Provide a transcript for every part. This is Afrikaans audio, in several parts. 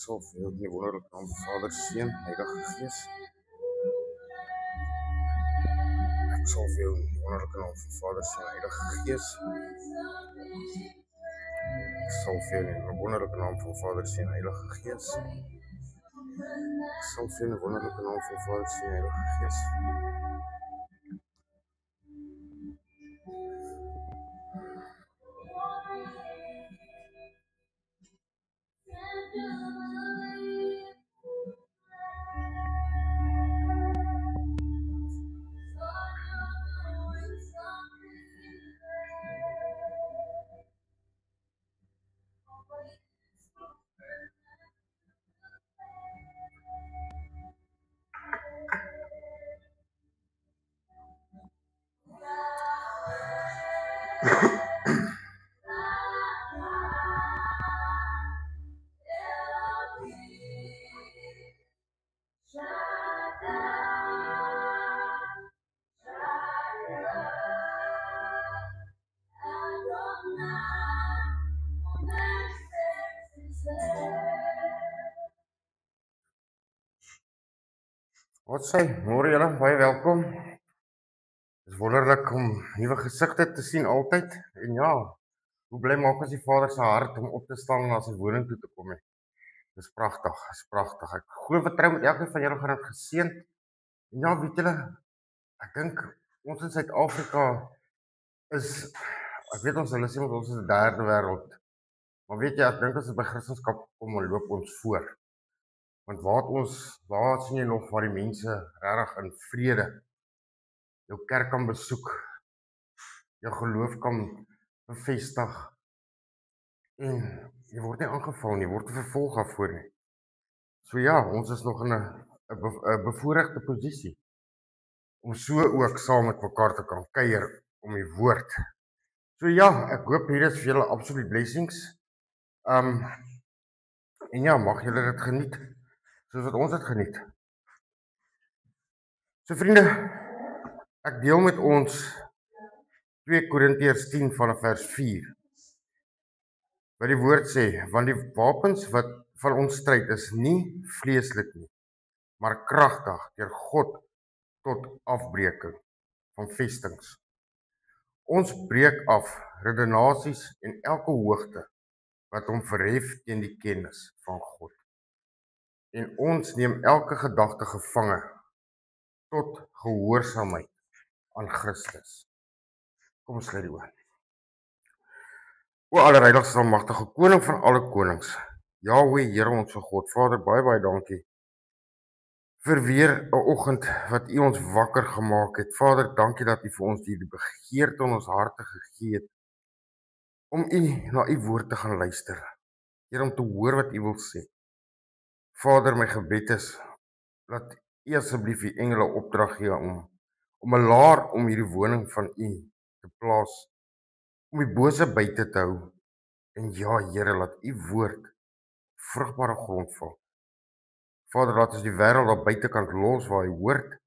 sal vir jou in die wonderlike naam van Vader, Seun, Heilige Gees. Ek sal vir jou in die wonderlike naam van Vader, Seun, Heilige Gees. Ek sal vir jou in die wonderlike naam van Vader, Seun, Heilige Gees. Ek sal vir jou in die wonderlike naam van Vader, Seun, Heilige Gees. Wat sê, môre julle, baie welkom. Het is wonderlik om nuwe gesigte te sien altyd. En ja, hoe bly maak ons die Vader se hart om op te staan en na sy woning toe te kom. Dis pragtig, is pragtig. Ek glo vertrou met elkeen van julle gaan dit geseënd. En ja, weet julle, ek dink ons in Suid-Afrika is, ek weet ons hulle sê ons is 'n derde wêreld. Maar weet jy, ek dink as dit by Christendom kom, loop ons voor. Want waar sien jy nog waar die mense regtig in vrede jou kerk kan besoek, jou geloof kan bevestig en jy word nie aangeval nie, jy word vervolg daarvoor nie. So ja, ons is nog in 'n bevoorregte posisie om so ook saam met mekaar te kan kuier om die woord. So ja, ek hoop hier is vir julle absolute blessings. En ja, mag julle dit geniet, soos wat ons dit geniet. So vriende, ek deel met ons 2 Korintiërs 10 vanaf vers 4. Wat die woord sê, want die wapens wat van ons stryd is nie vleeslik nie, maar kragtig deur God tot afbreeking van vestings. Ons breek af redenasies en elke hoogte wat hom verhef teen die kennis van God. En ons neem elke gedagte gevange tot gehoorsaamheid aan Christus. Kom ons sluit die oë. O allerheiligste almagtige koning van alle konings, Jahweh, Here ons God, Vader, baie dankie vir weer 'n oggend wat U ons wakker gemaak het. Vader, dankie dat U vir ons die begeerte in ons harte gegee het om na U woord te gaan luister. Here, om te hoor wat U wil sê. Vader, my gebed is dat U asseblief die engele opdrag gee om 'n laar om hierdie woning van U te plaas, om die bose buite te hou. En ja, Here, laat U woord vrugbare grond val. Vader, laat ons die wêreld daar buitekant los waar hy hoort,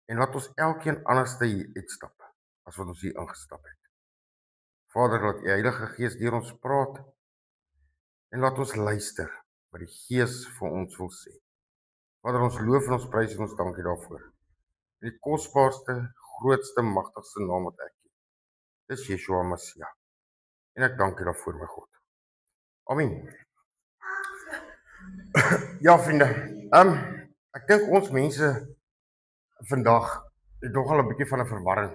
en laat ons elkeen anderste hier uitstap as wat ons hier ingestap het. Vader, laat U Heilige Gees deur ons praat en laat ons luister wat die Gees vir ons wil sê. Vader, ons loof en ons prys en ons dankie daarvoor. In die kosbaarste, grootste, magtigste naam wat ek ken. Dis Yeshua Messia. En ek dank U daarvoor, my God. Amen. Ja, vriende. Ek dink ons mense vandag het nogal 'n bietjie van 'n verwarring.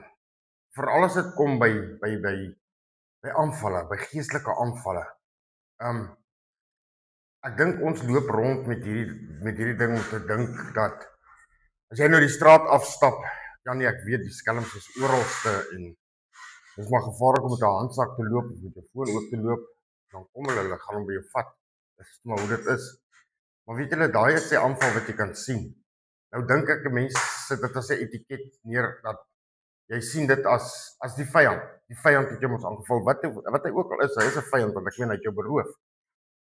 Veral as dit kom by aanvalle, by geestelike aanvalle. Ek dink ons loop rond met hierdie ding om te dink dat as jy nou die straat afstap, ja nee, ek weet die skelms is oralste en dis maar gevaarlik om met 'n handsak te loop of met 'n foon oop te loop, dan kom hulle gaan hom by jou vat. Dis maar hoe dit is. Maar weet julle, daai is die aanval wat jy kan sien. Nou dink ek 'n mens sit dit as 'n etiket neer dat jy sien dit as die vyand. Die vyand het jou ons aangeval. Wat hy ook al is, hy is 'n vyand want ek meen hy het jou beroof.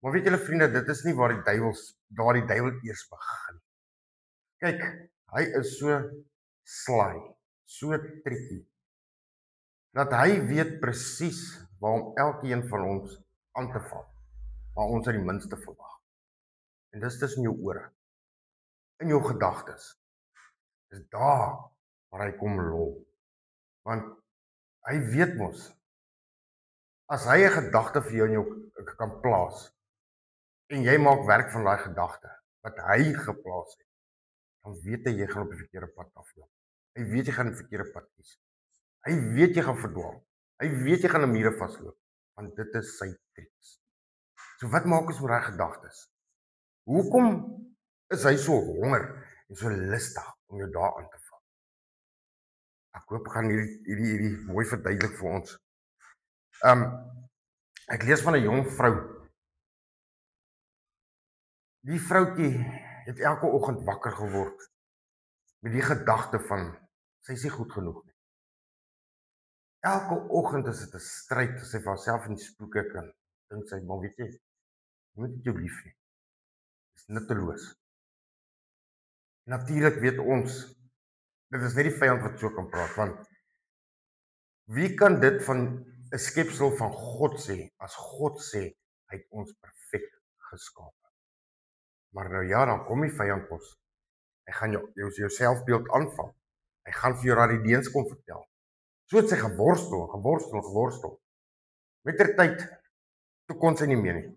Maar weet julle vriende, dit is nie waar die duiwel eers begin. Kyk, hy is so sly, so tricky, dat hy weet presies waar om elkeen van ons aan te val, waar ons uit die minste verwag. En dis tussen jou ore, in jou gedagtes. Dis daar waar hy kom lol. Want hy weet mos, as hy 'n gedagte vir jou in jou kan plaas, en jy maak werk van daai gedagte, wat hy geplaas het, dan weet jy gaan op die verkeerde pad afloop. Hy weet jy gaan die verkeerde pad kies. Hy weet jy gaan verdwaal. Hy weet jy gaan 'n mure vasloop, want dit is sy triks. So wat maak ons met daai gedagtes? Hoekom is hy so honger en so lustig om jou daar aan te val? Ek hoop ek gaan hierdie mooi verduidelik vir ons. Ek lees van 'n jong vrou. Die vroutjie het elke oggend wakker geword met die gedagte van sy is nie goed genoeg nie. Elke oggend is dit 'n stryd as sy vir haarself in die spieël kan dink sy, maar weet jy moet dit jou lief hê. Dit is nutteloos. Natuurlik weet ons, dit is net die vyand wat so kan praat, want wie kan dit van 'n skepsel van God sê, as God sê, hy het ons perfek geskaap. Maar nou ja, dan kom die vyand ons. Hy gaan jou selfbeeld aanval. Hy gaan vir jou daardie leuns kom vertel. So het sy geworstel. Mettertyd, toe kon sy nie meer nie.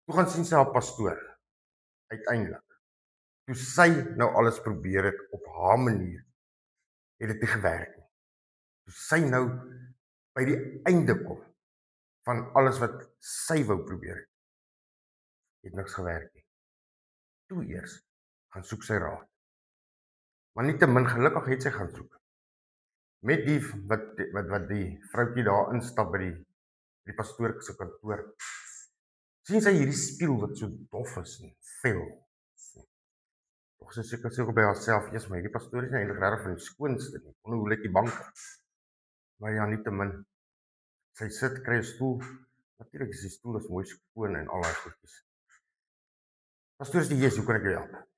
Toe gaan sien sy haar pastoor, uiteindelik. Toe sy nou alles probeer het op haar manier, het dit nie gewerk nie. Toe sy nou by die einde kom, van alles wat sy wou probeer het niks gewerk nie. Toe eers, gaan soek sy raad. Maar nietemin gelukkig het sy gaan soek. Met die, wat die vroutjie daar instap by die pastoor se kantoor, sien sy hierdie spieël wat so dof is en vuil. Tog sy seker so by haarself, "Jesus, maar hierdie pastoor is nie eintlik regtig van die skoonste nie. Wonder hoe lyk die banke?" Maar ja, nietemin, sy sit, kry 'n stoel. Natuurlik is die stoel is mooi skoon en al daai goedjies. Pastoor sê, "Jesus, hoe kan ek jou help?"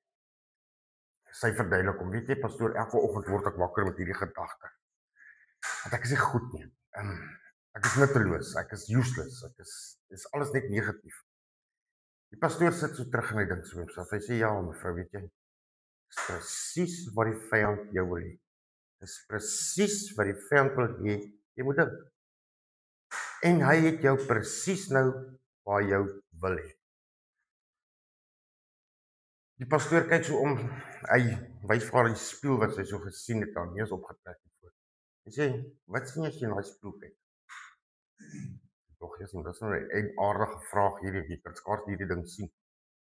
Sy verduidelik hom, "Weet jy, pastoor, elke oggend word ek wakker met hierdie gedagte. Want ek is nie goed nie. Ek is nutteloos, ek is useless, is alles net negatief." Die pastoor sit so terug en hy dink so op homself. Hy sê, "Ja, mevrou, weet jy, dis presies wat die vyand jou wil hê. Dis presies wat die vyand wil hê jy moet dink. En hy het jou presies nou waar jou wil hê." Die pastoor kyk so om, hy wys vir haar die spieël wat sy so gesien het, haar neus opgetrek het voor. Hy sê, "Wat sien as jy na die spieël kyk?" Tog is dit nou 'n aardige vraag hierdie, jy kan skaars hierdie ding sien.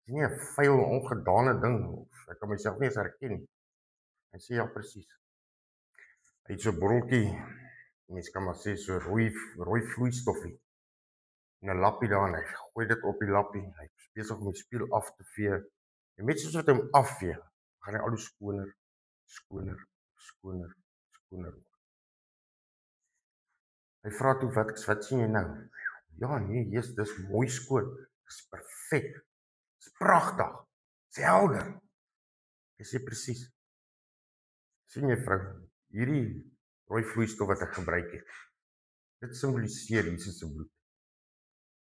Dis nie 'n vuil, ongedane ding, ek kan myself nie eens herken nie. Hy sê, "Ja, presies." Hy het so 'n botteltjie, mens kan maar sê so rooi vloeistofie, en 'n lappie daar, en hy gooi dit op die lappie, hy is besig om die spieël af te vee, en met soos wat hy hom afvee, gaan hy al hoe skoner word. Hy vra toe, wat sien jy nou? "Ja, nee, Jesus, dis mooi skoon, dis perfek, dis pragtig, dis helder." Hy sê, "Presies. Sien jy, vrou, hierdie rooi vloeistof wat ek gebruik het, dit simboliseer Jesus se bloed.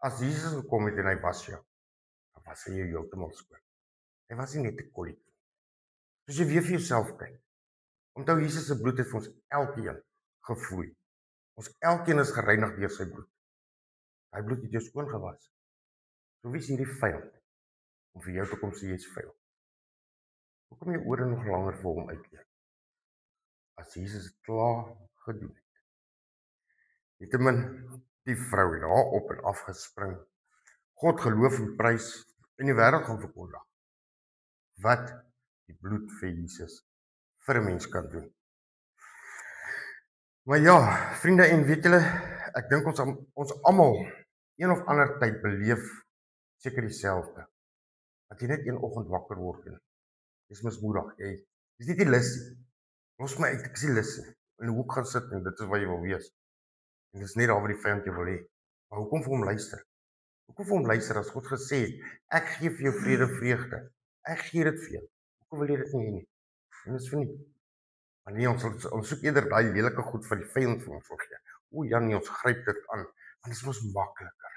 As Jesus gekom het en hy was jou, dan was hy jou heeltemal skoon. Hy was nie net 'n kolletjie. Soos jy weer vir jouself kyk. Onthou, Jesus se bloed het vir ons elkeen gevloei. Ons elkeen is gereinig deur sy bloed. Hy bloed het jou skoon gewas. So wie is hierdie vyand om vir jou te kom sê jy's vuil? Hoekom jy ore nog langer vir hom uitleef? As Jesus het klaar gedoen het. Nietemin, die vrou het daar op en af gespring, God geloof en prys in die wêreld gaan verkondig. Wat die bloed vir Jesus vir 'n mens kan doen. Maar ja, vriende, en weet julle, ek dink ons almal een of ander tyd beleef seker dieselfde. Dat jy net een oggend wakker word en jy's mismoedig, jy's nie lus nie. Los my uit, ek is nie lus nie. In 'n hoek gaan sit en dit is wat jy wil wees. En dis net daar waar die vyand jou wil hê. Maar hoekom vir hom luister? Hoekom vir hom luister as God gesê het, ek gee vir jou vrede en vreugde. Ek gee dit vir jou. Hoekom wil jy dit nie hê nie? En dis verniet. Maar nee, ons soek eerder daai lelike goed van die vyand vir ons wil gee. O ja nee, ons gryp dit aan, want dit is mos makliker.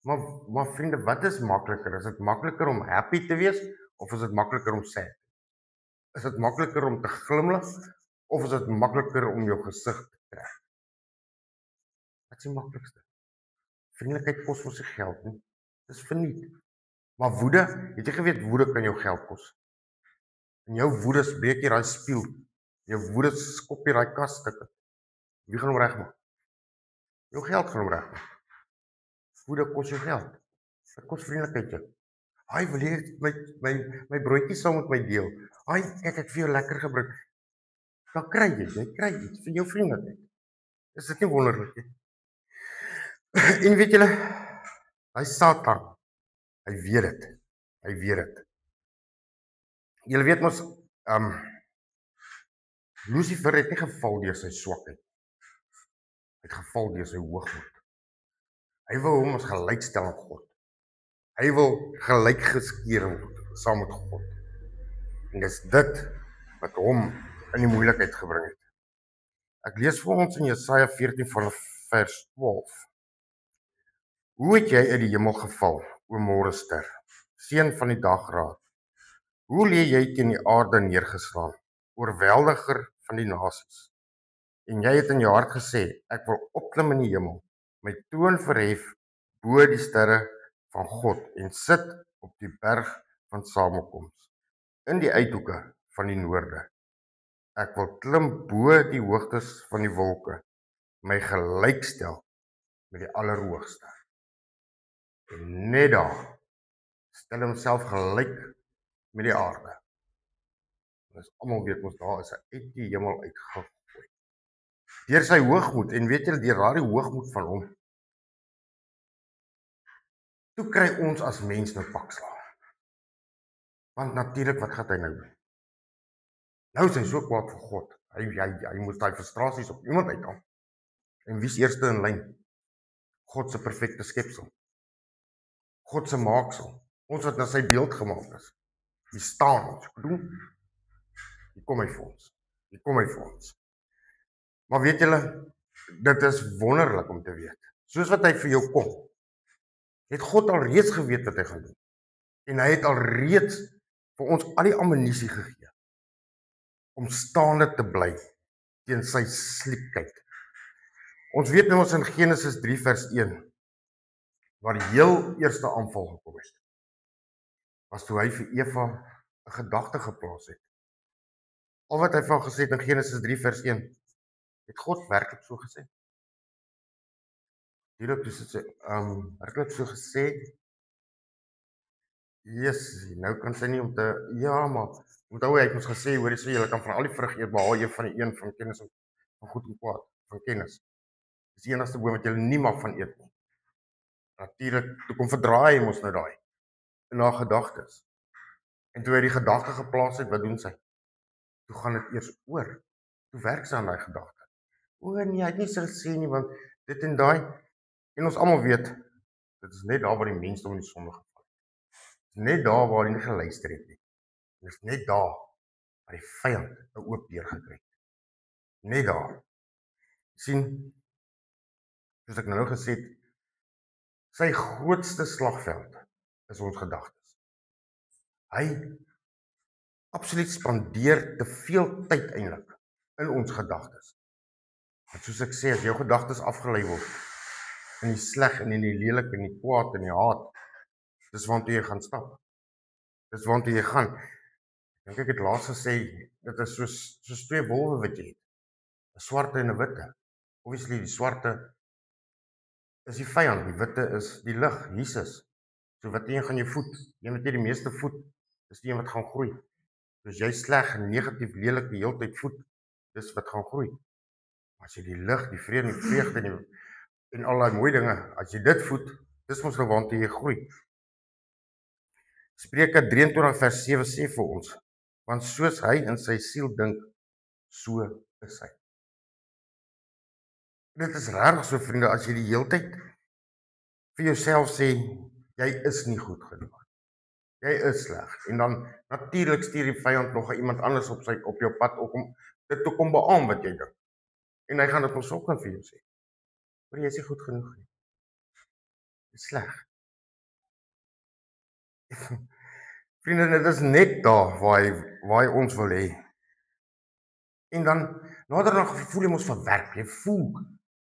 Maar vriende, wat is makliker? Is dit makliker om happy te wees of is dit makliker om sad? Is dit makliker om te glimlag of is dit makliker om jou gesig te trek? Wat is die maklikste? Vriendelikheid kos mos nie geld nie. Dis verniet. Maar woede, het jy geweet woede kan jou geld kos? En jou woede breek jy daai spieël. Jou woede skop jy daai kas stukke. Wie gaan hom regmaak? Jou geld gaan hom regmaak. Woede kos jou geld. Dit kos vriendelikheid jou. Ai, wil jy my broodjie saam met my deel? Ai, kyk ek vir jou lekker gebring. Dan kry jy kry iets vir jou vriendelikheid. Is dit nie wonderlik nie? En weet julle, hy Satan, hy weet dit. Hy weet dit. Julle weet mos, Lucifer het nie geval deur sy swakheid. Hy het geval deur sy hoogmoed. Hy wil hom as gelykstel aan God. Hy wil gelyk geskeer word saam met God. En dis dit wat hom in die moeilikheid gebring het. Ek lees vir ons in Jesaja 14 vanaf vers 12. Hoe het jy uit die hemel geval, o môrester, seun van die dagraad? Hoe lê jy teen die aarde neergeslaan, oorweldiger van die nasies? En jy het in jou hart gesê, ek wil opklim in die hemel, my troon verhef bo die sterre van God en sit op die berg van samekoms, in die uithoeke van die noorde. Ek wil klim bo die hoogtes van die wolke, my gelykstel met die Allerhoogste. En net daar stel homself gelyk met die aarde. Ons almal weet mos daar is hy uit die hemel uitgegooi. Deur sy hoogmoed, en weet julle, deur daardie hoogmoed van hom, toe kry ons as mens nou pakslae. Want natuurlik, wat gaan hy nou doen? Nou is hy so kwaad vir God. Hy moet daai frustrasies op iemand uithaal. En wie's eerste in lyn? God se perfekte skepsel. God se maaksel. Ons wat na sy beeld gemaak is. Die staan ons. Hier kom hy vir ons. Hier kom hy vir ons. Maar weet julle, dit is wonderlik om te weet. Soos wat hy vir jou kom, het God al reeds geweet wat hy gaan doen. En hy het al reeds vir ons al die ammunisie gegee om staande te bly teen sy sliepkheid. Ons weet nou ons in Genesis 3 vers 1 waar die heel eerste aanval gekom het. Was toe hy vir Eva 'n gedagte geplaas het. Al wat hy van gesê het in Genesis 3 vers 1, het God werklik so gesê. Hierop toe sê werklik so gesê. Yes, nou kan sy nie om te maar onthou hy het ons gesê hoor jy julle kan van al die vrug eet behalwe een van die een van kennis van goed en kwaad, van kennis. Dis die enigste boom wat jy nie mag van eet nie. Natuurlik, toe kom verdraai hy mos nou daai in haar gedagtes. En toe hy die gedagte geplaas het, wat doen sy? Toe gaan dit eers oor. Toe werk sy aan daai gedagte. O nee, hy het nie so gesê nie want dit en daai. En ons almal weet, dit is net daar waar die mensdom in die sonde geval het. Net daar waar hy nie geluister het nie. Dit is net daar waar die vyand 'n oop deur gekry het. Net daar. Sien, soos ek nou gesê het, sy grootste slagveld is ons gedagtes. Hy absoluut spandeer te veel tyd eintlik in ons gedagtes. Want soos ek sê, as jou gedagtes afgelei word in die sleg en in die lelik en die kwaad en die haat, dis waartoe jy gaan stap. Dis waartoe jy gaan. Dink ek het laas gesê, dit is soos twee wolwe wat jy het. 'n Swarte en 'n witte. Obviously die swarte is die vyand, die witte is die lig, Jesus. So wat een gaan jy voed? Een wat jy die meeste voed, is die een wat gaan groei. Dus jy sleg en negatief lelik die hele tyd voed, dis wat gaan groei. Maar as jy die lig, die vrede en die vreugde en al die mooi dinge, as jy dit voed, dis mos nou waartoe jy groei. Spreuke 23 vers 7 sê vir ons, want soos hy in sy siel dink, so is hy. Dit is regtig so vriende, as jy die hele tyd vir jouself sê, jy is nie goed genoeg. Jy is sleg. En dan natuurlik stuur die vyand nog iemand anders op jou pad om dit te kom beamoen wat jy dink. En hy gaan dit ons ook vir jou sê. Maar jy is nie goed genoeg nie. Jy is sleg. Vriende, dit is net daar waar hy ons wil hê. En dan naderhand voel jy mos verwerp, jy voel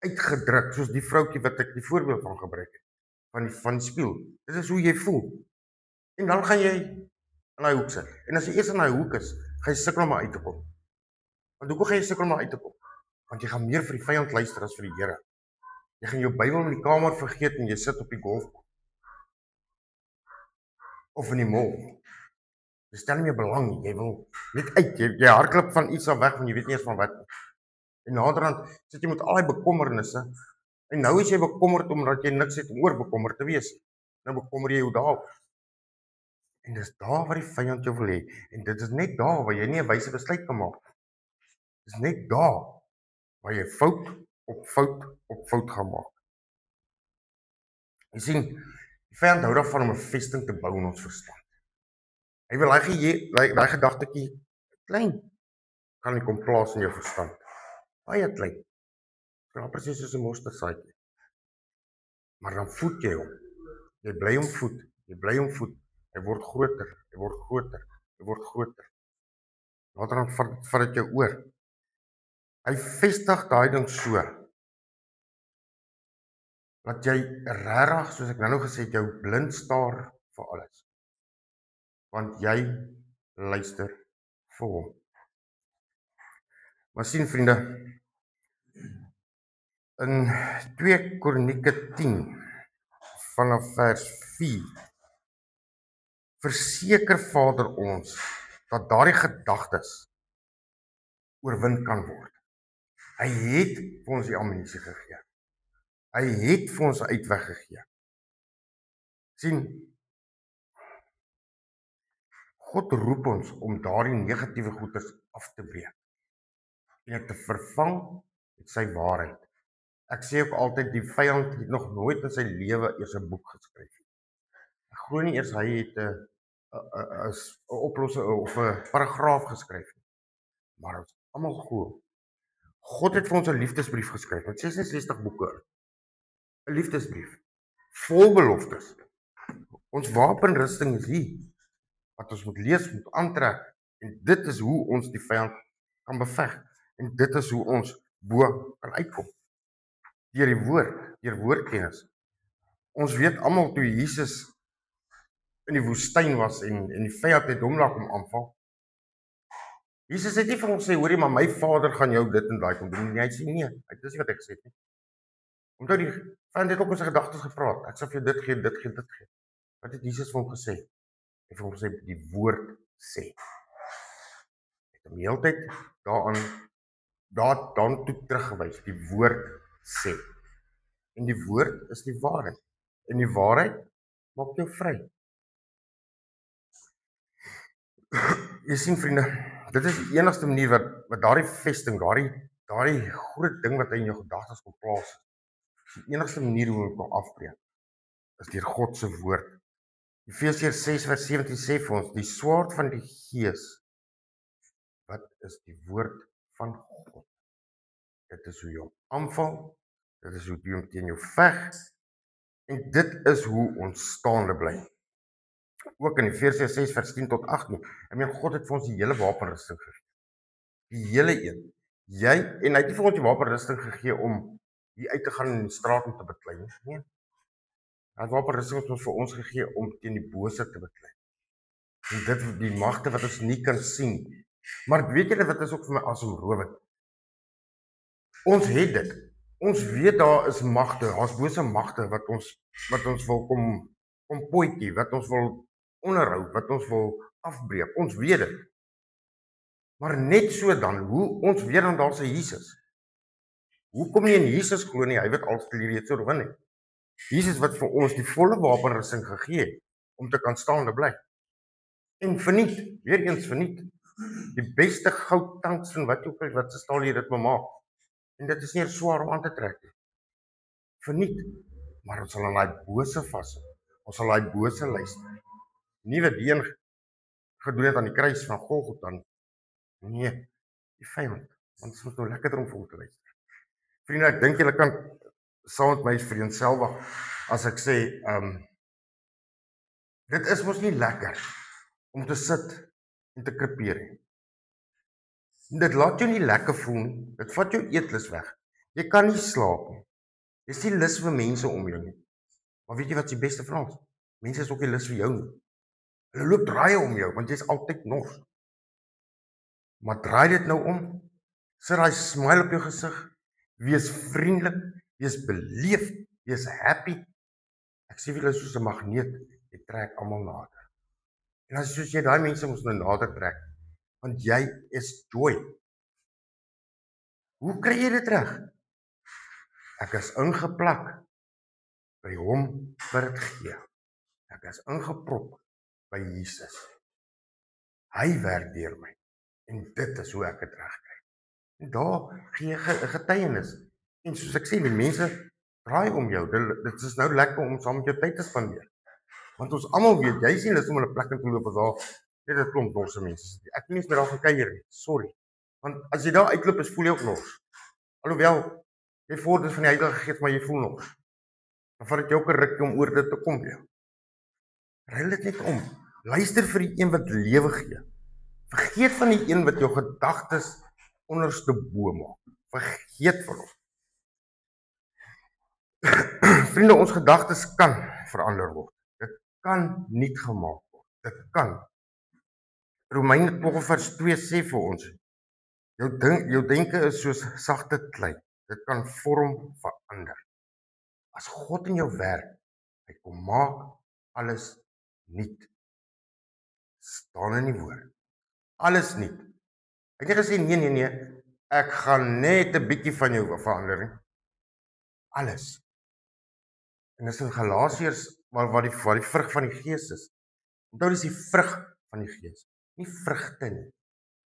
uitgedruk, soos die vroutjie wat ek die voorbeeld van gebruik het, van die spieël. Dit is hoe jy voel. En dan gaan jy in daai hoek sit. En as jy eers in daai hoek is, gaan jy sukkel om uit te kom. Want hoekom gaan jy sukkel om uit te kom? Want jy gaan meer vir die vyand luister as vir die Here. Jy gaan jou Bybel in die kamer vergeet en jy sit op die golfbaan. Of in die mall. Jy stel nie meer belang nie, jy wil net uit, jy hardloop van iets af weg, want jy weet nie eens van wat nie. En naderhand sit jy met al die bekommernisse, en nou is jy bekommerd omdat jy niks het om oor bekommerd te wees. Nou bekommer jy jou daaroor. En dis daar waar die vyand jou wil hê, en dit is net daar waar jy nie 'n wyse besluit kan maak. Dis net daar waar jy fout op fout op fout gaan maak. Jy sien, die vyand hou daarvan om 'n vesting te bou in ons verstand. Hy wil daai gedagtetjie klein kan nie kom plaas in jou verstand. Baie klein. Knap presies soos 'n mosterdsaadjie. Maar dan voed jy hom. Jy bly hom voed. Jy bly hom voed. Hy word groter. Hy word groter. Hy word groter. Later dan vat dit jou oor. Hy vestig daai ding so dat jy regtig, soos ek nou gesê het, jou blind staar vir alles. Want jy luister vir hom. Maar sien vriende, in 2 Kronieke 10 vanaf vers 4 verseker Vader ons dat daardie gedagtes oorwin kan word. Hy het vir ons die ammunisie gegee. Hy het vir ons 'n uitweg gegee. Sien, God roep ons om daardie negatiewe goeders af te breek en dit te vervang met sy waarheid. Ek sê ook altyd, die vyand het nog nooit in sy lewe eers 'n boek geskryf nie. Ek glo nie eers hy het 'n oplossing of 'n paragraaf geskryf nie. Maar ons almal glo. God het vir ons 'n liefdesbrief geskryf met 66 boeke. 'n Liefdesbrief vol beloftes. Ons wapenrusting is hier wat ons moet lees, moet aantrek, en dit is hoe ons die vyand kan beveg, en dit is hoe ons bo kan uitkom. Deur die woord, deur woordkennis. Ons weet almal toe Jesus in die woestyn was en die vyand het hom laat kom aanval. Jesus het nie vir ons sê, hoorie, maar my Vader gaan jou dit en daai kom doen nie. Hy sê nee, dis nie wat ek gesê het nie. Omdat die vyand het ook met sy gedagtes gepraat. Ek sal vir jou dit gee, dit gee, dit gee. Wat het Jesus vir hom gesê? Hy het vir hom gesê die woord sê. Hy het hom die hele tyd daaraan toe teruggewys. Die woord sê. En die woord is die waarheid. En die waarheid maak jou vry. Jy sien vriende, dit is die enigste manier wat daardie vesting, daardie groot ding wat hy in jou gedagtes kom plaas, is die enigste manier hoe ons kan afbreek, is deur God se woord. Efesiërs 6 vers 17 sê vir ons, die swaard van die Gees, wat is die woord van God. Dit is hoe jy hom aanval, dit is hoe jy hom teen jou veg, en dit is hoe ons staande bly. Ook in Efesiërs 6 vers 10 tot 18. Ek meen, God het vir ons die hele wapenrusting gegee. Die hele een. En hy het nie vir ons die wapenrusting gegee om hier uit te gaan in die straat om te beklei nie. Nee. Hy het wapenrusting vir ons gegee om teen die bose te beklei. En dit die magte wat ons nie kan sien. Maar weet julle wat is ook vir my asemrowend? Ons het dit. Ons weet daar is magte, daar's bose magte wat ons wil kom potjie, wat ons wil onderhou, wat ons wil afbreek. Ons weet dit. Maar net so dan, hoe ons weet dan daar's 'n Jesus. Hoe kom jy in Jesus glo nie? Hy weet alles reeds oorwin het. Jesus wat vir ons die volle wapenrusting gegee het om te kan staande bly. En verniet, weer eens verniet. Die beste goud, tungsten, wat ook al wat se staal jy dit maak. En dit is nie swaar om aan te trek nie. Verniet. Maar ons sal aan daai bose vashou. Ons sal daai bose luister. Nie wat die een gedoen het aan die kruis van Golgotha nie. Nee, die vyand. Want dit is nou lekker om vir te luister. Vriende, ek dink julle kan saam met my vereenselwig as ek sê, Dit is mos nie lekker om te sit en te krepeer nie. Dit laat jou nie lekker voel nie. Dit vat jou eetlus weg. Jy kan nie slaap nie. Jy is nie lus vir mense om jou nie. Maar weet jy wat is die beste van ons? Mense is ook nie lus vir jou nie. Hulle loop draaie om jou, want jy is altyd nors. Maar draai dit nou om. Sit daai smile op jou gesig. Wees vriendelik, wees beleefd, wees happy. Ek sê vir julle soos 'n magneet, jy trek almal nader. En as soos jy daai mense moet nou nader trek, want jy is joy. Hoe kry jy dit reg? Ek is ingeplak by hom vir dit gee. Ek is ingeprop by Jesus. Hy werk deur my. En dit is hoe ek dit reg kry. En daar gee jy 'n getuienis. En soos ek sê, die mense draai om jou. Dit is nou lekker om saam met jou tyd te spandeer. Want ons almal weet, jy sien dis om 'n plek in te loop as daar net 'n klomp norse mense. Ek weet nie eens meer daar gaan kuier nie. Sorry. Want as jy daar uitloop, is voel jy ook nors. Alhoewel jy vorder van die Heilige Gees, maar jy voel nors. Dan vat dit jou ook 'n rukkie om oor dit te kom, ja. Ruil dit net om. Luister vir die een wat lewe gee. Vergeet van die een wat jou gedagtes onderste bo maak. Vergeet van hom. Vriende, ons gedagtes kan verander word. Dit kan nuut gemaak word. Dit kan. Romeine 12 vers 2 sê vir ons, jou denke is soos sagte klei. Dit kan vorm verander. As God in jou werk, hy kom maak alles nuut. Staan in die woord. Alles nuut. Hy het nie gesê nee, ek gaan net 'n bietjie van jou verander nie. Alles. En dis in Galasiërs waar die vrug van die Gees is. Onthou dis die vrug van die Gees, nie vrugte nie.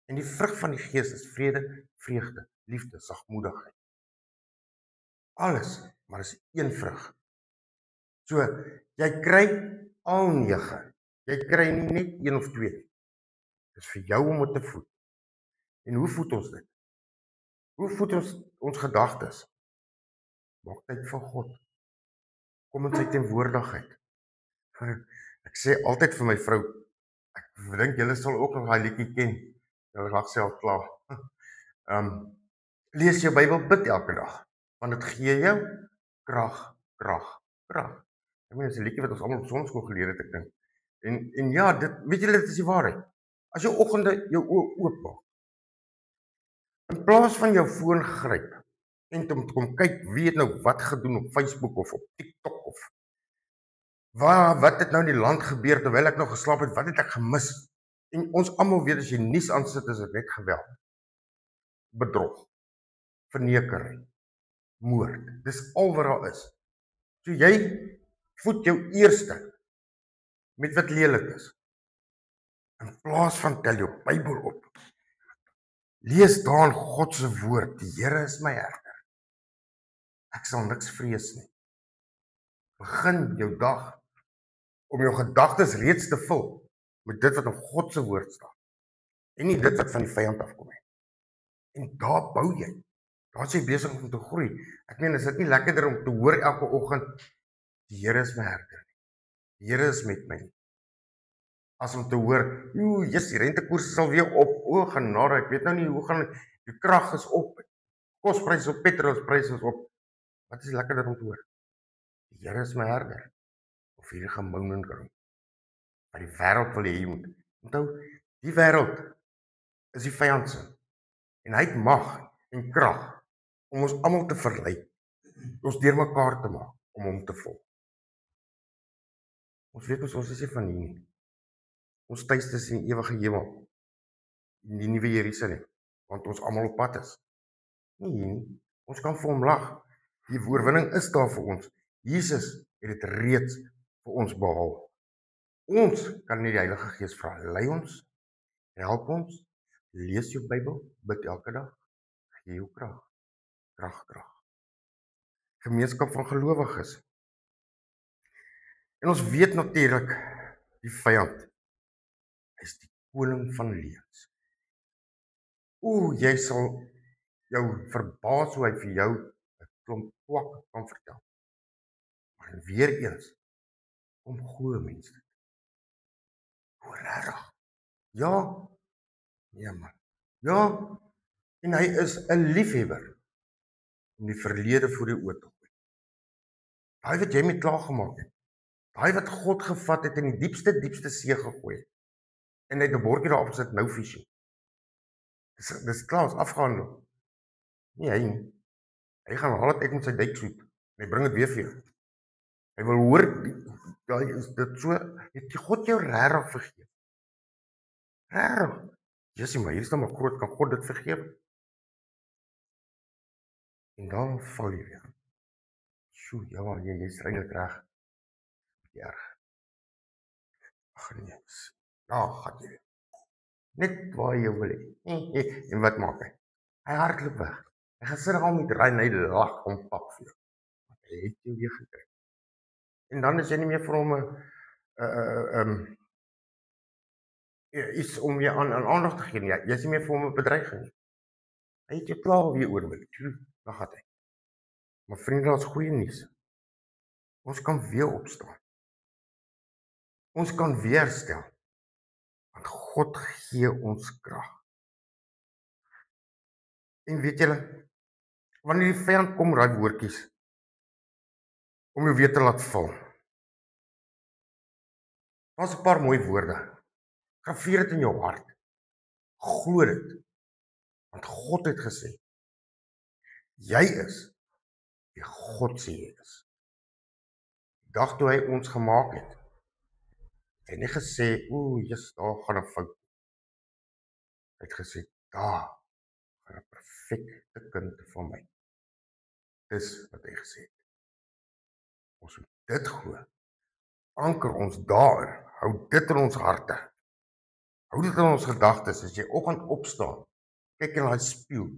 En die vrug van die Gees is vrede, vreugde, liefde, sagmoedigheid. Alles, maar is een vrug. So, jy kry al 9. Jy kry nie net 1 of 2 nie. Dis vir jou om dit te voed. En hoe voed ons dit? Hoe voed ons gedagtes? Maak tyd vir God. Kom in sy teenwoordigheid. Ek sê altyd vir my vrou, ek dink julle sal ook nog daai liedjie ken. Julle raak self klaar. Lees jou Bybel, bid elke dag, want dit gee jou krag. Ek meen, dis 'n liedjie wat ons almal op sonskool geleer het, ek dink. En ja, weet julle, dit is die waarheid. As jou oggende jou oë oop maak, in plaas van jou foon gryp en om te kom kyk wie het nou wat gedoen op Facebook of op TikTok of wat het nou in die land gebeur terwyl ek nog geslaap het, wat het ek gemis? En ons almal weet as jy nuus aansit, is dit net geweld, bedrog, vernekery, moord. Dis al wat daar is. So jy voed jou eerste met wat lelik is. In plaas van tel jou Bybel op. Lees daar in God se woord, die Here is my herder. Ek sal niks vrees nie. Begin jou dag om jou gedagtes reeds te vul met dit wat in God se woord staan. En nie dit wat van die vyand afkom nie. En daar bou jy. Daar is jy besig om te groei. Ek meen, is dit nie lekkerder om te hoor elke oggend, die Here is my herder. Die Here is met my. As om te hoor, die rentekoers sal weer op. O, genade, ek weet nou nie hoe gaan die krag is op. Kospryse op, petrolpryse is op. Wat is lekkerder om te hoor? Die Here is my herder. Of hierdie gemoun en kring. Maar die wêreld wil hê jy moet. Onthou, die wêreld is die vyand se. En hy het mag en krag om ons almal te verlei. Ons deurmekaar te maak om hom te volg. Ons weet ons is nie van hier nie. Ons tuiste is in die ewige hemel, in die nuwe Jerusalem, want ons almal op pad is. Nie hier nie. Ons kan vir hom lag. Die oorwinning is daar vir ons. Jesus het dit reeds vir ons behaal. Ons kan nie die Heilige Gees vra. Lei ons, help ons, lees jou Bybel, bid elke dag, gee jou krag. Gemeenskap van gelowiges. En ons weet natuurlik, die vyand is die koning van leuns. Jy sal jou verbaas hoe hy vir jou 'n klomp kwak kan vertel. Maar weer eens, kom glo mense. Hoe regtig? Ja, nee man. Ja, en hy is 'n liefhebber om die verlede voor die oë te gooi. Daai wat jy mee klaargemaak het. Daai wat God gevat het in die diepste see gegooi het. En hy het 'n bordjie daarop gesit, no fishing. Dis klaar, is afgehandel. Nee, hy nie. Hy gaan haal dit uit met sy duiksoet. En hy bring dit weer vir jou. Hy wil hoor, daai is dit so, het God jou regtig vergeef? Regtig? Jessie, maar hier is dan maar groot, kan God dit vergeef? En dan val jy weer. Sjoe, ja, jy's eintlik reg. Erg. Ag nee. Ja, gaan jy. Net waar jy wil hê. En wat maak hy? Hy hardloop weg. Hy gaan sit daar met ry en hy lag om pap vir jou. Hy het jou weer gekry. En dan is jy nie meer vir hom 'n iets om weer aan aandag te gee nie. Jy is nie meer vir hom 'n bedreiging nie. Hy het jou klaar weer oorwin. Dan gaan hy. Maar vriende, daar's goeie nuus. Ons kan weer opstaan. Ons kan weer herstel. Want God gee ons krag. En weet julle, wanneer die vyand kom raai woordjies om jou weer te laat val. Daar's 'n paar mooi woorde. Graveer dit in jou hart. Glo dit. Want God het gesê, jy is wie God sê jy is. Die dag toe hy ons gemaak het, hy het nie gesê, Jesus, daar gaan 'n fout. Hy het gesê, daar gaan 'n perfekte kind van my. Dis wat hy gesê het. Ons moet dit glo. Anker ons daarin. Hou dit in ons harte. Hou dit in ons gedagtes as jy oggend opstaan. Kyk in daai spieël.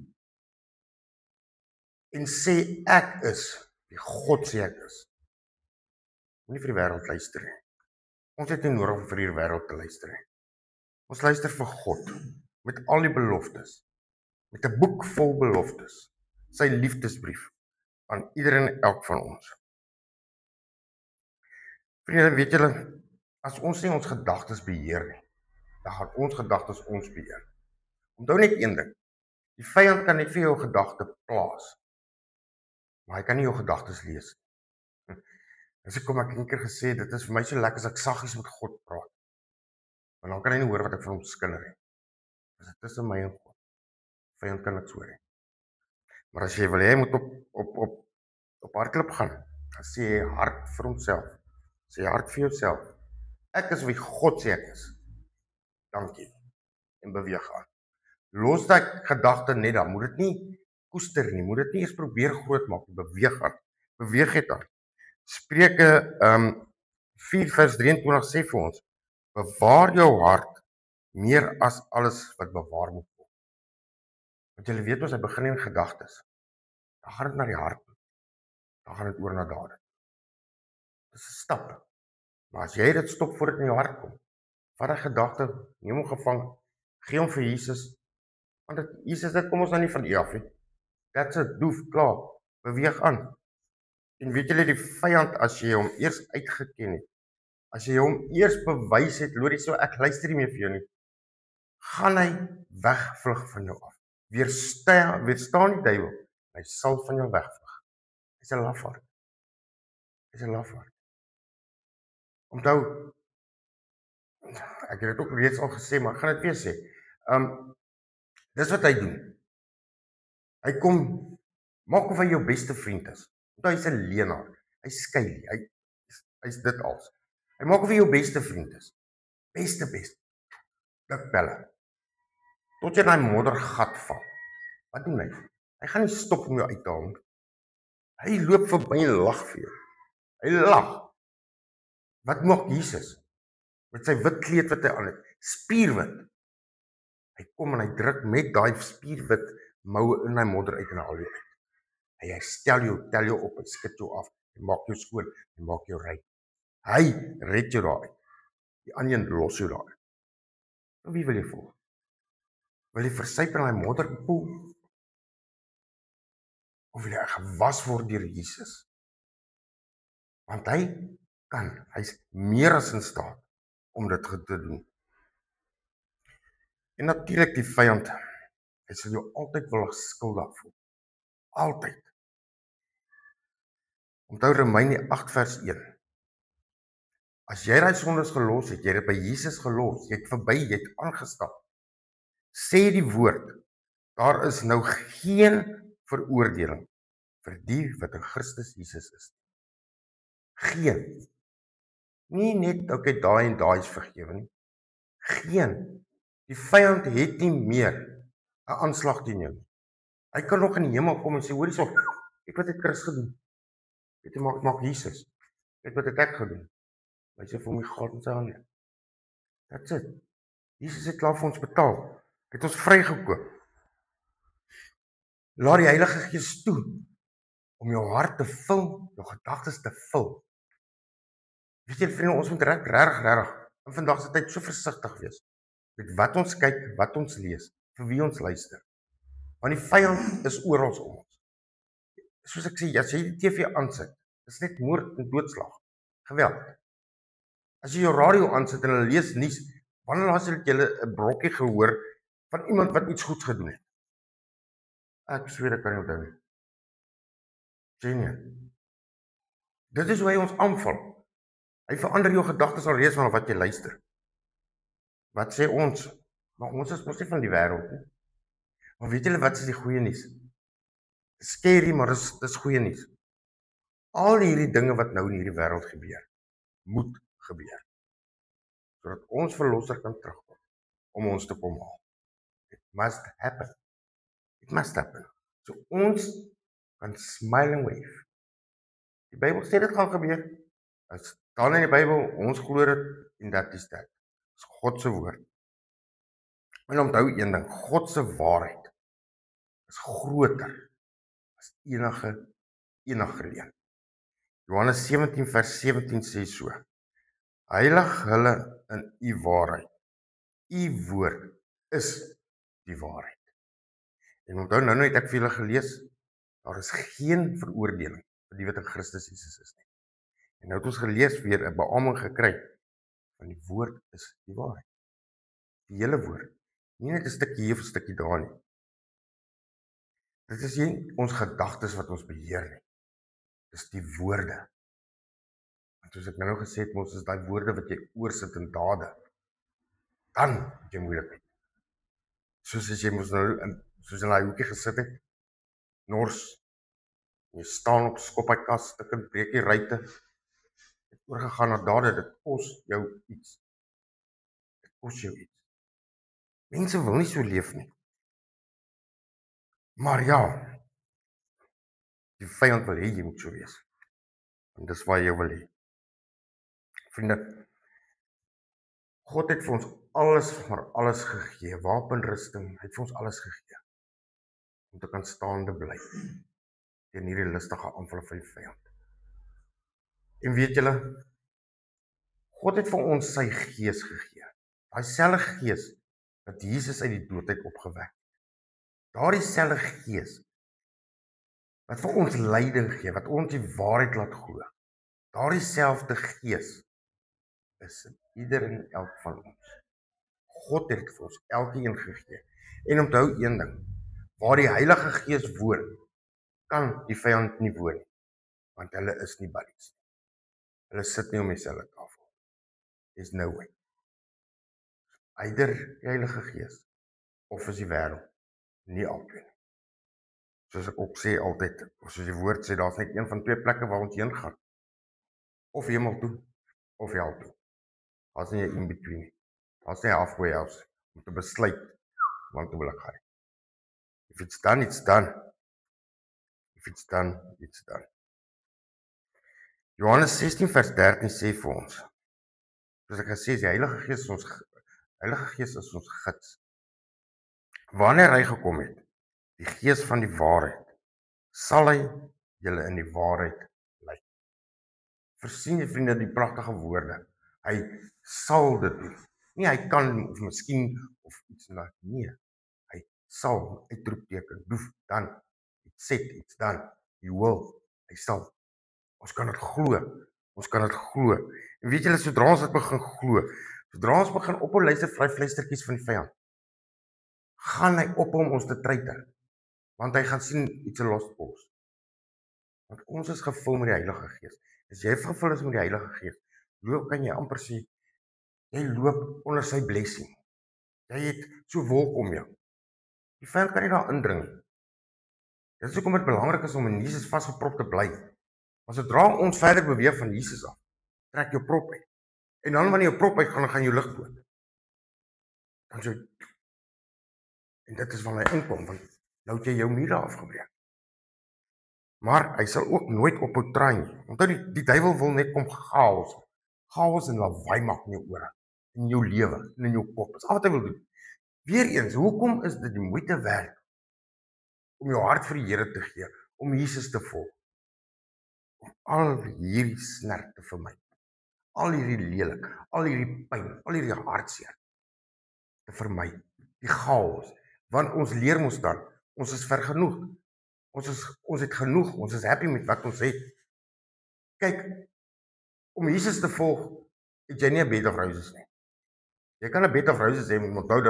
En sê ek is wie God sê ek is. Moenie vir die wêreld luister nie. Ons het nie nodig om vir die wêreld te luister nie. Ons luister vir God met al die beloftes. Met 'n boek vol beloftes. Sy liefdesbrief aan iedereen en elk van ons. Vriende, weet julle, as ons nie ons gedagtes beheer nie, dan gaan ons gedagtes ons beheer. Onthou net een ding. Die vyand kan net vir jou gedagte plaas. Maar hy kan nie jou gedagtes lees nie. As ek kom ek een keer gesê, dit is vir my so lekker as ek saggies met God praat. Want dan kan hy nie hoor wat ek van hom skinder nie. Dis dit tussen my en God. Vyand kan niks hoor nie. Maar as jy wil hê, moet op hardloop gaan. Dan sê jy hart vir homself. Sê hart vir jouself. Ek is wie God sê ek is. Dankie. En beweeg aan. Los daai gedagte net dan. Moet dit nie koester nie. Moet dit nie eens probeer groot maak. Beweeg aan. Beweeg het aan. Spreuke 4:23 sê vir ons: bewaar jou hart meer as alles wat bewaar moet word. Want julle weet ons, hy begin in gedagtes. Dan gaan dit na die hart. Dan gaan dit oor na dade. Dis 'n stap. Maar as jy dit stop voor dit in jou hart kom, vat daai gedagte, neem hom gevang, gee hom vir Jesus. Want Jesus, dit kom ons nou nie van U af nie. That's it, doef, klaar. Beweeg aan. En weet julle, die vyand, as jy hom eers uitgeken het, as jy hom eers bewys het, Lori, so ek luister nie meer vir jou nie, gaan hy wegvlug van jou af. Weerstaan die duiwel, hy sal van jou wegvlug. Hy's 'n lafaard. Hy's 'n lafaard. Onthou, ek het dit ook reeds al gesê, maar ek gaan dit weer sê. Dis wat hy doen. Hy kom, maak of hy jou beste vriend is. Onthou, hy's 'n leenaar. Hy skei, hy's dit als. Hy maak of hy jou beste vriend is. Beste. Dik belle. Tot jy in daai moddergat val. Wat doen hy? Hy gaan nie stop om jou uit te haal nie. Hy loop verby en lag vir jou. Hy lag. Wat maak Jesus? Met sy wit kleed wat hy aan het, spierwit. Hy kom en hy druk met daai spierwit moue in daai modder uit en haal jou uit. Hy herstel jou, tel jou op, hy skud jou af, hy maak jou skoon, hy maak jou rein. Hy red jou daar uit. Die ander een los jou daar uit. Nou, wie wil jy volg? Wil jy versuip in daai modderpoel? Of wil jy gewas word deur Jesus? Want hy kan, hy's meer as in staat om dit te doen. En natuurlik die vyand, hy sal jou altyd wil skuldig voel. Altyd. Onthou Romeine 8 vers 1. As jy daai sondes gelos het, jy het by Jesus gelos, jy het verby, jy het aangestap. Sê die woord, daar is nou geen veroordeling vir die wat in Christus Jesus is. Geen. Nie net, okay, daai en daai is vergewe nie. Geen. Die vyand het nie meer 'n aanslag teen jou nie. Hy kan nog in die hemel kom en sê, hoor hierso, ek wat het Christus gedoen. Weet jy, maak Jesus. Ek wat het ek gedoen. Hy sê vir my God in sy hande. That's it. Jesus het klaar vir ons betaal. Hy het ons vrygekoop. Laat die Heilige Gees toe om jou hart te vul, jou gedagtes te vul. Weet jy vriende, ons moet regtig in vandag se tyd so versigtig wees met wat ons kyk, wat ons lees, vir wie ons luister. Want die vyand is oral om ons. Soos ek sê, as jy die TV aansit, is net moord en doodslag. Geweld. As jy jou radio aansit en hulle lees nuus, wanneer laas het jy 'n brokkie gehoor van iemand wat iets goeds gedoen het? Ek sweer ek kan nie onthou nie. Genie. Dit is hoe hy ons aanval. Hy verander jou gedagtes alreeds van wat jy luister. Wat sê ons? Maar ons is mos nie van die wêreld nie. Maar weet julle wat is die goeie nuus? Scary, maar dis goeie nuus. Al hierdie dinge wat nou in hierdie wêreld gebeur, moet gebeur. Sodat ons verlosser kan terugkom om ons te kom haal. It must happen. It must happen. So ons kan smile and wave. Die Bybel sê dit gaan gebeur. Dit staan in die Bybel, ons glo dit en dat is dit. Dis God se woord. En onthou een ding, God se waarheid is groter as enige leen. Johannes 17 vers 17 sê so: Heilig hulle in u waarheid. U woord is die waarheid. En onthou nou het ek vir julle gelees, daar is geen veroordeling vir die wat in Christus Jesus is nie. En nou het ons gelees weer 'n beaming gekry van die woord is die waarheid. Die hele woord. Nie net 'n stukkie hier of 'n stukkie daar nie. Dit is nie ons gedagtes wat ons beheer nie. Dis die woorde. En soos ek nou gesê het, ons is daai woorde wat jy oorsit in dade. Dan het jy moeilikheid. Soos as jy mos nou soos in daai hoekie gesit het, nors, jy staan op skopbykas, stukken breek die ruite, het oorgegaan na dade, dit kos jou iets. Dit kos jou iets. Mense wil nie so leef nie. Maar ja, die vyand wil hê jy moet so wees. En dis waar jy wil hê. Vriende, God het vir ons alles gegee, wapenrusting, hy het vir ons alles gegee. Om te kan staande bly teen hierdie listige aanvalle van die vyand. En weet julle, God het vir ons sy gees gegee. Daai selfde gees wat Jesus uit die dood uit opgewek. Daardie selfde gees wat vir ons leiding gee, wat ons die waarheid laat glo. Daardie selfde gees is in ieder en elk van ons. God het vir ons elkeen gegee. En onthou een ding, waar die Heilige Gees woon, kan die vyand nie woon nie, want hulle is nie buddies nie. Hulle sit nie om dieselfde tafel. There's no way. Eider die Heilige Gees of is die wêreld, nie albei nie. Soos ek ook sê altyd, of soos die woord sê, daar's net een van twee plekke waar ons heen gaan. Of hemel toe, of hel toe. Daar's nie 'n in-between nie. Daar's nie halfway house om te besluit want wil ek gaan. If it's done, it's done. If it's done, it's done. Johannes 16 vers 13 sê vir ons, soos ek gesê het, die Heilige Gees is ons gids. Wanneer hy gekom het, die Gees van die waarheid, sal hy julle in die waarheid lei. Versien jy vriende die pragtige woorde, hy sal dit doen. Nie hy kan of miskien of iets nou, nee. Hy sal, uitroepteken, doef, dan, it's set, it's done, you will, hy sal. Ons kan dit glo. En weet julle, sodra ons dit begin glo, sodra ons begin ophou luister vleistertjies van die vyand, gaan hy op om ons te treiter, want hy gaan sien iets 'n lost cause. Want ons is gevul met die Heilige Gees. As jy gevul is met die Heilige Gees, kan jy amper sê, jy loop onder sy blessing. Jy het so wolk om jou. Die vyand kan nie daar indring nie. Dit is hoekom dit belangrik is om in Jesus vasgeprop te bly. Maar sodra ons verder beweeg van Jesus af, trek jou prop uit. En dan wanneer jou prop uitgaan, dan gaan jou lig dood. Dan so, en dit is wanneer hy inkom, want nou het jy jou mure afgebreek. Maar hy sal ook nooit ophou traai nie. Onthou die duiwel wil net kom chaos en lawaai maak in jou ore, in jou lewe, en in jou kop. Dis al wat hy wil doen. Weereens, hoekom is dit die moeite werd om jou hart vir die Here te gee, om Jesus te volg? Om al hierdie snerp te vermy, al hierdie lelik, al hierdie pyn, al hierdie hartseer te vermy, die chaos, want ons leer mos dan, ons is vergenoeg, ons het genoeg, ons is happy met wat ons het. Kyk, om Jesus te volg, het jy nie 'n bed of roses nie. Jy kan 'n bed of roses hê, maar onthou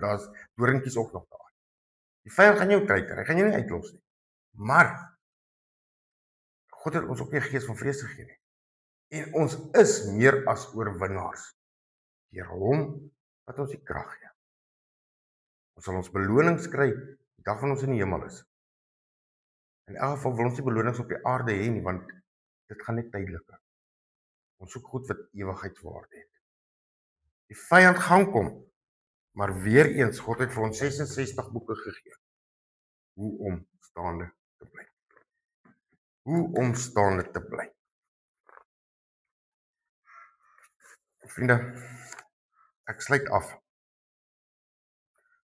daar's doringkies ook nog daar. Die vyand gaan jou treiter, hy gaan jou nie uitlos nie. Maar God het ons ook nie 'n gees van vrees gegee nie. En ons is meer as oorwinnaars deur hom wat ons die krag gee. Ons sal ons belonings kry die dag van ons in die hemel is. In elk geval wil ons nie belonings op die aarde hê nie, want dit gaan net tydelik. Ons soek goed wat ewigheidswaarde het. Die vyand gaan kom, maar weer eens, God het vir ons 66 boeke gegee. Hoe om staande te bly. Hoe om staande te bly. Vriende, ek sluit af.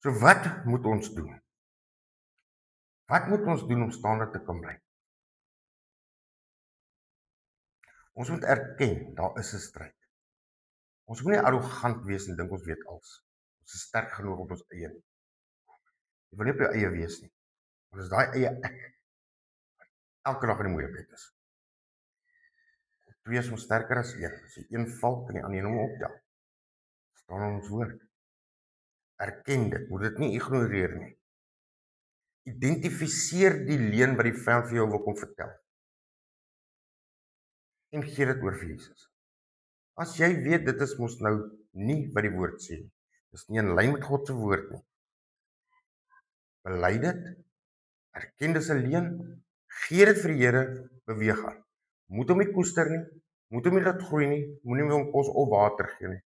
So wat moet ons doen? Wat moet ons doen om staande te kan bly? Ons moet erken, daar is 'n stryd. Ons moet nie arrogant wees en dink ons weet alles. Ons is sterk genoeg op ons eie nie. Jy wil nie op jou eie wees nie. Want as daai eie ek elke dag in die moeilikheid is. Twee is ons sterker as een. As die een val, kan die ander hom optel. Staan in ons woord. Erken dit, moet dit nie ignoreer nie. Identifiseer die leuen wat die vyand vir jou wil kom vertel. En gee dit oor vir Jesus. As jy weet, dit is mos nou nie wat die woord sê nie. Dis nie in lyn met God se woord nie. Bely dit, erken dis 'n leuen, gee dit vir die Here, beweeg aan. Moet hom nie koester nie, moet hom nie laat groei nie, moenie hom kos of water gee nie,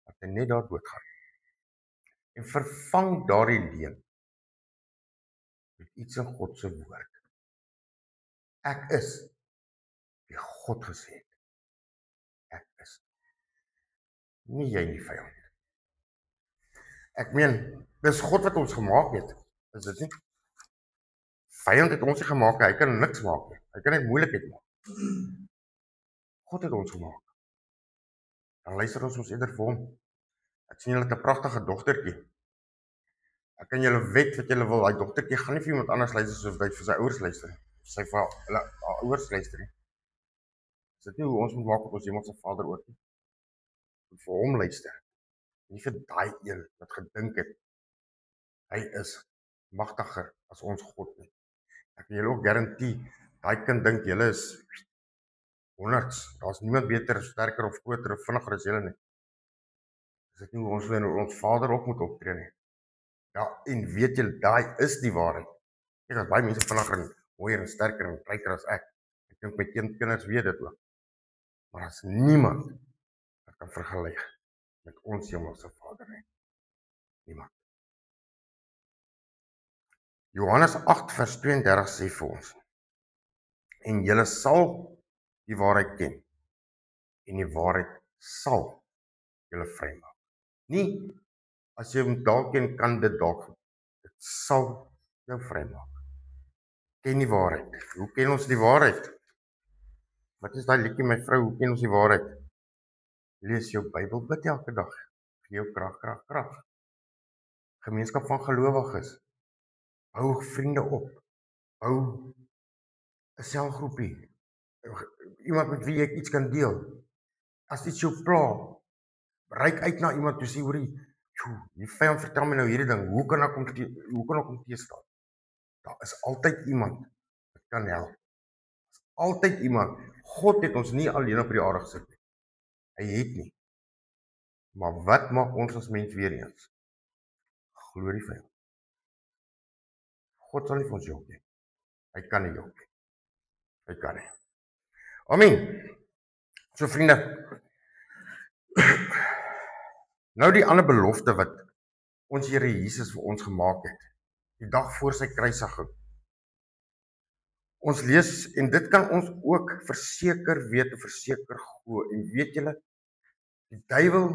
dat hy net daar doodgaan. En vervang daardie leuen met iets in God se woord. Ek is wie God gesê het. Ek is. Nie jy nie, vyand. Ek meen, dis God wat ons gemaak het. Is dit nie? Vyand het ons nie gemaak, hy kan niks maak nie. Hy kan net moeilikheid maak. God het ons gemaak. Dan luister ons eerder vir hom. Ek sien julle het 'n pragtige dogtertjie. Ek kan julle wet wat julle wil, daai dogtertjie gaan nie vir iemand anders luister soos hy vir sy ouers luister nie. Sy vir haar ouers luister nie. Is dit nie hoe ons moet maak op ons hemelse Vader ook nie? Moet vir hom luister. Nie vir daai een wat gedink het hy is magtiger as ons God nie. Ek kan julle ook garantie, daai kind dink julle is honderds. Daar's niemand beter, sterker of groter of vinniger as julle nie. Is dit nie hoe ons vir ons Vader ook moet optree nie? Ja, en weet julle, daai is die waarheid. Ek as baie mense vinniger en mooier en sterker en ryker as ek. Ek dink my kinders weet dit ook. Maar as niemand wat kan vergelyk met ons hemelse Vader nie. Niemand. Johannes 8 vers 32 sê vir ons: en julle sal die waarheid ken, en die waarheid sal julle vrymaak. Nie as jy hom dalk ken, kan dit dalk, dit sal jou vrymaak. Ken die waarheid. Hoe ken ons die waarheid? Wat is daai liedjie, my vrou, hoe ken ons die waarheid? Lees jou Bybel, bid elke dag. Gee jou krag. Gemeenskap van gelowiges. Hou vriende op. Hou 'n selgroepie. Iemand met wie jy iets kan deel. As iets jou pla, reik uit na iemand toe sê, hoorie, Die vyand vertel my nou hierdie ding, hoe kan ek hom teestaan? Daar is altyd iemand wat kan help. Altyd iemand. God het ons nie alleen op die aarde gesit nie. Hy het nie. Maar wat maak ons as mens weer eens? Glo die vyand. God sal nie vir ons jok nie. Hy kan nie jok nie. Hy kan nie. Amen. So vriende, nou die ander belofte wat ons Here Jesus vir ons gemaak het, die dag voor sy kruisiging. Ons lees, en dit kan ons ook verseker weet en verseker glo, en weet julle, die duiwel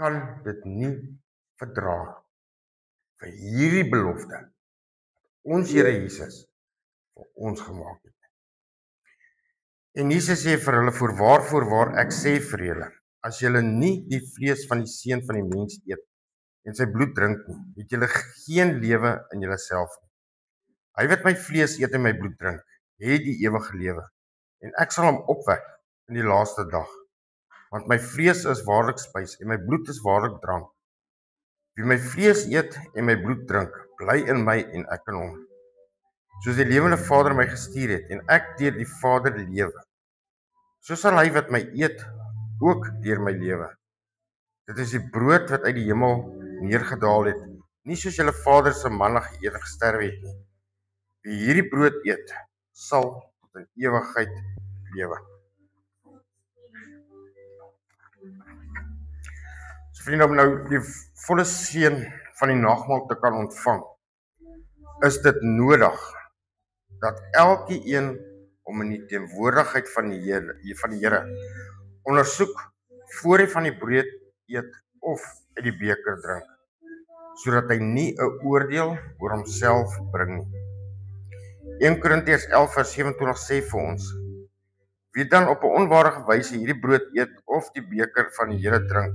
kan dit nie verdra vir hierdie belofte ons Here Jesus vir ons gemaak het. En Jesus sê vir hulle, voorwaar ek sê vir julle, as julle nie die vlees van die seun van die mens eet en sy bloed drink nie, het julle geen lewe in julleself nie. Hy wat my vlees eet en my bloed drink, het die ewige lewe, en ek sal hom opwek in die laaste dag. Want my vlees is waarlik spys en my bloed is waarlik drank. Wie my vlees eet en my bloed drink, bly in my en ek in hom. Soos die lewende Vader my gestuur het en ek deur die Vader lewe, so sal hy wat my eet ook deur my lewe. Dit is die brood wat uit die hemel neergedaal het, nie soos julle vader se manna geëet en gesterwe het nie. Wie hierdie brood eet, sal tot in ewigheid lewe. So vriende, om nou die volle seën van die nagmaal te kan ontvang, is dit nodig dat elkeen om in die teenwoordigheid van die Here ondersoek voor hy van die brood eet of uit die beker drink, sodat hy nie 'n oordeel oor homself bring nie. 1 Korintiërs 11 vers 27 sê vir ons, wie dan op 'n onwaardige wyse hierdie brood eet of die beker van die Here drink,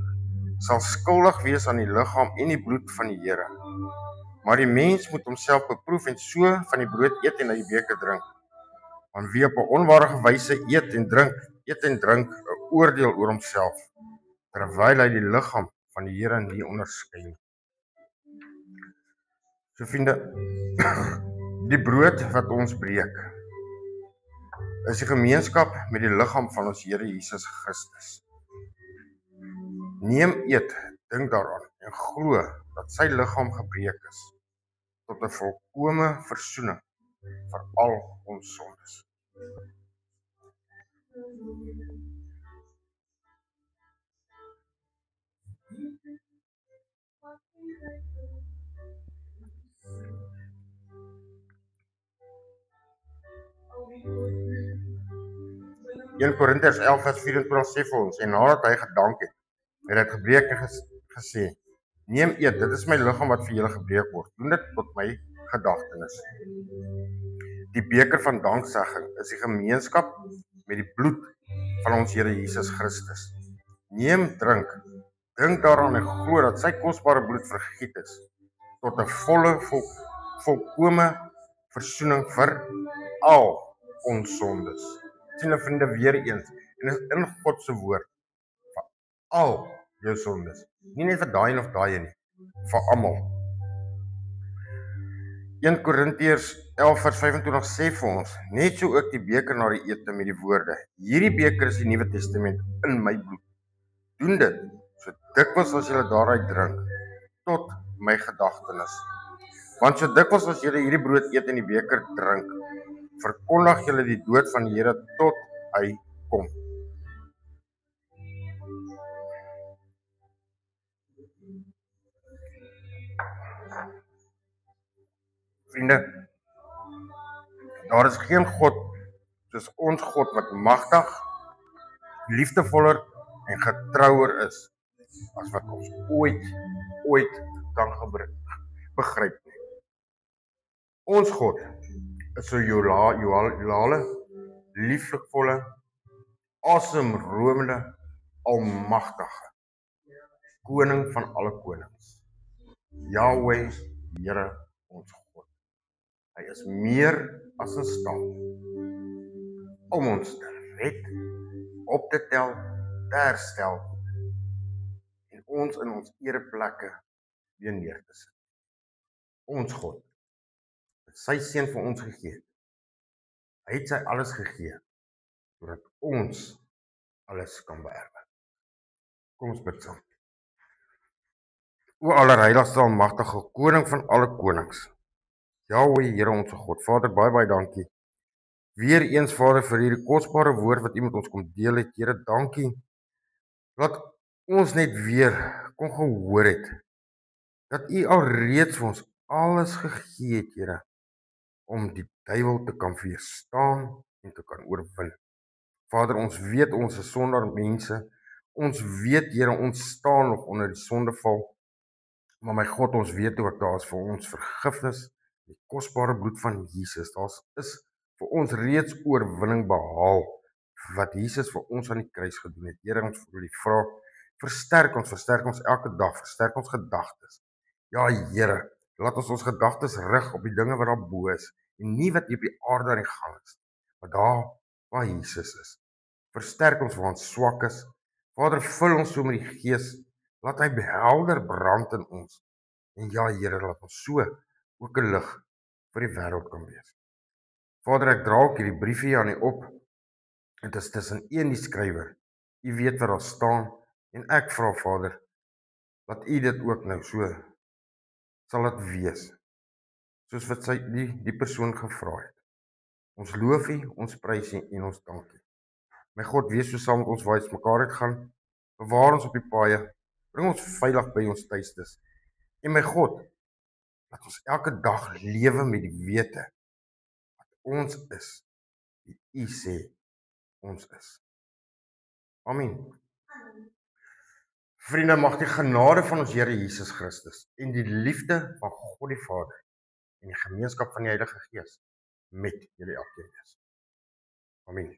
sal skuldig wees aan die liggaam en die bloed van die Here. Maar die mens moet homself beproef en so van die brood eet en uit die beker drink. Want wie op 'n onwaardige wyse eet en drink 'n oordeel oor homself, terwyl hy die liggaam van die Here nie onderskei nie. So vriende, die brood wat ons breek, is die gemeenskap met die liggaam van ons Here Jesus Christus. Neem, eet, dink daaraan en glo dat sy liggaam gebreek is tot 'n volkome versoening vir al ons sondes. In Korintiërs 11 vers 24 sê vir ons, en nadat hy gedank het, het hy gebreek en gesê, neem, eet, dit is my liggaam wat vir julle gebreek word, doen dit tot my gedagtenis. Die beker van danksegging is die gemeenskap met die bloed van ons Here Jesus Christus. Neem, drink, dink daaraan en glo dat sy kosbare bloed vergiet is, tot 'n volkome versoening vir al ons sondes. Sien nou vriende, weer eens, en is in God se woord, vir al jou sondes, nie net vir daai en of daai nie, vir almal. 1 Korintiërs 11 vers 25 sê vir ons, net so ook die beker na die ete met die woorde, hierdie beker is die Nuwe Testament in my bloed. Doen dit, so dikwels as julle daaruit drink, tot my gedagtenis. Want so dikwels as julle hierdie brood eet en die beker drink, verkondig julle die dood van die Here tot hy kom. Vriende, daar is geen God soos ons God wat magtig, liefdevoller en getrouer is as wat ons ooit kan begryp nie. Ons God is so joviale, liefdevolle, asemromende, almagtige koning van alle konings. Yahweh, Here ons God. Hy is meer as in staat om ons te red, op te tel, te herstel en ons in ons ereplekke weer neer te sit. Ons God het sy seun vir ons gegee. Hy het sy alles gegee, sodat ons alles kan beerwe. Kom ons bid saam. O allerheiligste almagtige koning van alle konings, Jahweh, Here ons God, Vader, baie dankie. Weer eens, Vader, vir hierdie kosbare woord wat U met ons kom deel het. Here, dankie dat ons net weer kon gehoor het dat U alreeds vir ons alles gegee het, Here, om die duiwel te kan weerstaan en te kan oorwin. Vader, ons weet ons is sondaar mense. Ons weet, Here, ons staan nog onder die sondeval. Maar my God, ons weet ook daar is vir ons vergifnis, die kosbare bloed van Jesus. Daar is vir ons reeds oorwinning behaal wat Jesus vir ons aan die kruis gedoen het. Here, ons wil U vra, versterk ons elke dag, versterk ons gedagtes. Ja, Here, laat ons gedagtes rig op die dinge wat daar bo is en nie wat hier op die aarde aan die gang is, maar daar waar Jesus is. Versterk ons waar ons swak is. Vader, vul ons so met die Gees, laat hy helder brand in ons. En ja, Here, laat ons so ook 'n lig vir die wêreld kan wees. Vader, ek dra ook hierdie briefie aan U op. Dit is tussen U en die skrywer. U weet wat daar staan en ek vra, Vader, dat U dit ook nou so sal dit wees, soos wat die persoon gevra het. Ons loof U, ons prys U en ons dank U. My God, wees so saam met ons waar ons mekaar uitgaan. Bewaar ons op die paaie. Bring ons veilig by ons tuistes. En my God, laat ons elke dag lewe met die wete dat ons is wie U sê ons is. Amen. Vriende, mag die genade van ons Here Jesus Christus en die liefde van God die Vader en die gemeenskap van die Heilige Gees met julle elkeen wees. Amen.